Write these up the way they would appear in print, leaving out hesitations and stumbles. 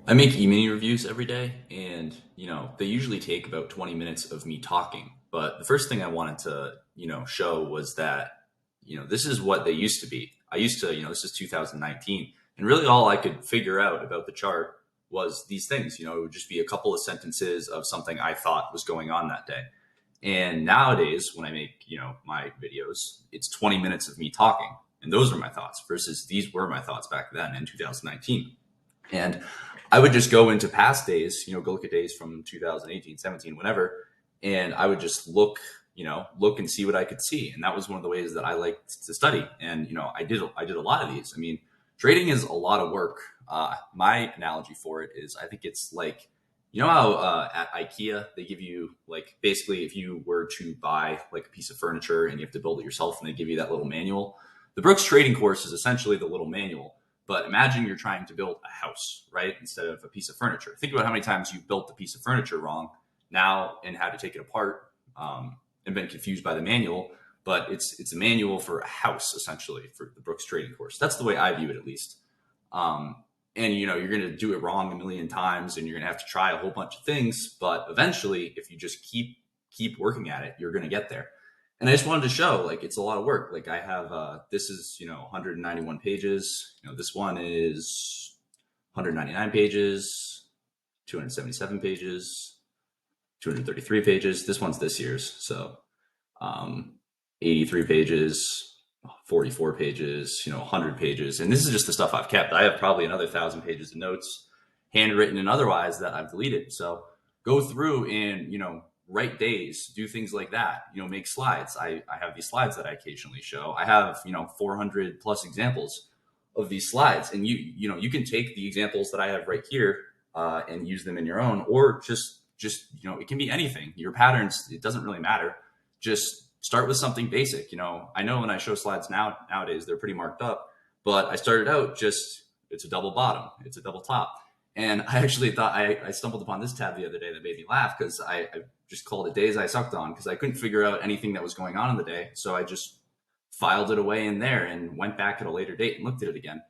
I make e-mini reviews every day, and they usually take about 20 minutes of me talking. But the first thing I wanted to, show was that, this is what they used to be. I used to, this is 2019, and really all I could figure out about the chart was these things. It would just be a couple of sentences of something I thought was going on that day. And nowadays, when I make, my videos, it's 20 minutes of me talking, and those are my thoughts versus these were my thoughts back then in 2019. And I would just go into past days, go look at days from 2018, 17, whenever, and I would just look and see what I could see. And that was one of the ways that I liked to study. And, I did a lot of these. I mean, trading is a lot of work. My analogy for it is I think it's like, how at IKEA, they give you like basically if you were to buy like a piece of furniture and you have to build it yourself and they give you that little manual. The Brooks trading course is essentially the little manual. But imagine you're trying to build a house, right? Instead of a piece of furniture. Think about how many times you've built a piece of furniture wrong now and had to take it apart and been confused by the manual. But it's a manual for a house, essentially, for the Brooks Trading Course. That's the way I view it, at least. Um, and you're going to do it wrong a million times, and you're going to have to try a whole bunch of things. But eventually, if you just keep working at it, you're going to get there. And I just wanted to show like it's a lot of work. Like I have this is 191 pages. This one is 199 pages, 277 pages, 233 pages. This one's this year's, so um, 83 pages, 44 pages, 100 pages, and this is just the stuff I've kept. I have probably another 1,000 pages of notes, handwritten and otherwise, that I've deleted. So go through and write days, do things like that. Make slides. I have these slides that I occasionally show. I have 400 plus examples of these slides, and you can take the examples that I have right here and use them in your own, or just it can be anything. Your patterns, it doesn't really matter. Just start with something basic. I know when I show slides nowadays they're pretty marked up, but I started out just it's a double bottom, it's a double top. And I actually thought I stumbled upon this tab the other day that made me laugh because I just called it days I sucked on because I couldn't figure out anything that was going on in the day. So I just filed it away in there and went back at a later date and looked at it again.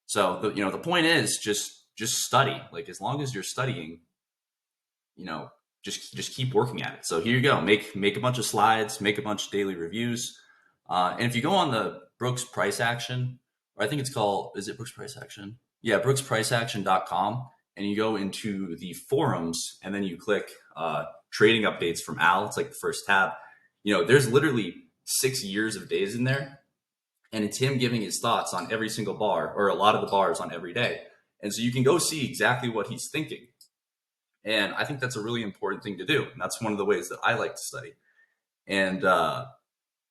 So the point is just study. Like as long as you're studying, you know, just keep working at it. So here you go. Make a bunch of slides, make a bunch of daily reviews. And if you go on the Brooks Price Action, or I think it's called, is it Brooks Price Action? Yeah, brookspriceaction.com. And you go into the forums and then you click trading updates from Al. It's like the first tab. There's literally 6 years of days in there. And it's him giving his thoughts on every single bar or a lot of the bars on every day. And so you can go see exactly what he's thinking. And I think that's a really important thing to do. And that's one of the ways that I like to study. And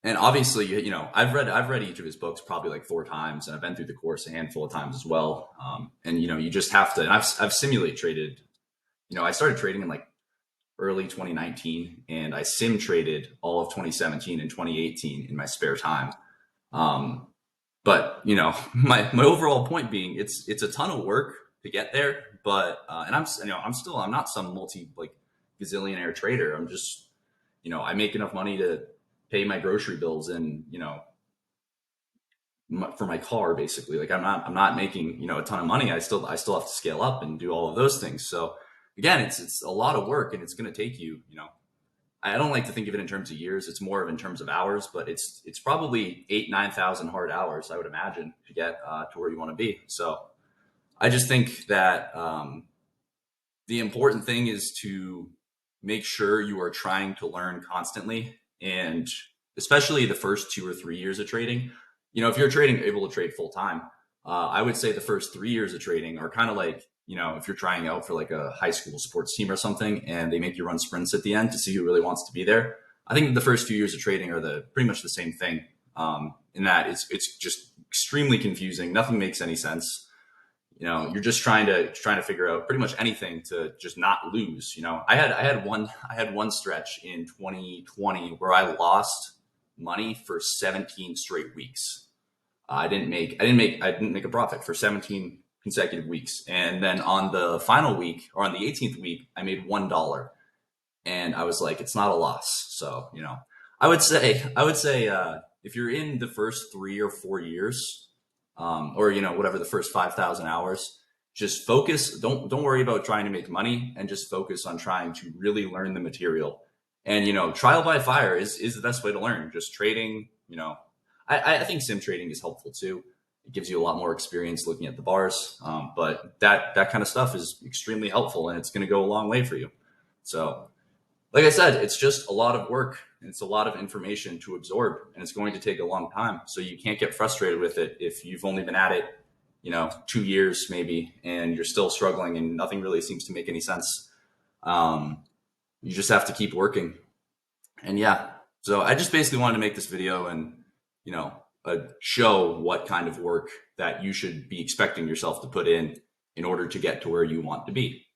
and obviously, I've read each of his books probably like 4 times, and I've been through the course a handful of times as well. And you just have to. And I've simulate traded. I started trading in like early 2019, and I sim traded all of 2017 and 2018 in my spare time. Um, but my overall point being, it's a ton of work to get there. But and I'm not some multi like gazillionaire trader. I'm just I make enough money to pay my grocery bills and for my car basically. Like I'm not making a ton of money. I still have to scale up and do all of those things. So again, it's a lot of work, and it's going to take you. I don't like to think of it in terms of years. It's more of in terms of hours, but it's probably 8,000 to 9,000 hard hours, I would imagine, to get to where you want to be. So I just think that the important thing is to make sure you are trying to learn constantly, and especially the first 2 or 3 years of trading. If you're trading able to trade full time, I would say the first 3 years of trading are kind of like if you're trying out for like a high school sports team or something, and they make you run sprints at the end to see who really wants to be there. I think the first few years of trading are the pretty much the same thing. In that it's just extremely confusing. Nothing makes any sense. You're just trying to figure out pretty much anything to just not lose. I had one stretch in 2020 where I lost money for 17 straight weeks. I didn't make a profit for 17 consecutive weeks. And then on the final week, or on the 18th week, I made $1. And I was like, it's not a loss. So, I would say if you're in the first 3 or 4 years, or whatever, the first 5,000 hours, just focus. Don't worry about trying to make money, and just focus on trying to really learn the material. And trial by fire is the best way to learn. Just trading. I think sim trading is helpful too. It gives you a lot more experience looking at the bars, but that kind of stuff is extremely helpful, and it's going to go a long way for you. So, like I said, it's just a lot of work, and it's a lot of information to absorb, and it's going to take a long time. So you can't get frustrated with it if you've only been at it, 2 years maybe, and you're still struggling and nothing really seems to make any sense. Um, you just have to keep working. And yeah, so I just basically wanted to make this video and, show what kind of work that you should be expecting yourself to put in order to get to where you want to be.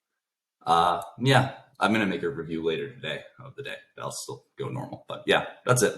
Yeah, I'm going to make a review later today of the day. I'll still go normal. But yeah, that's it.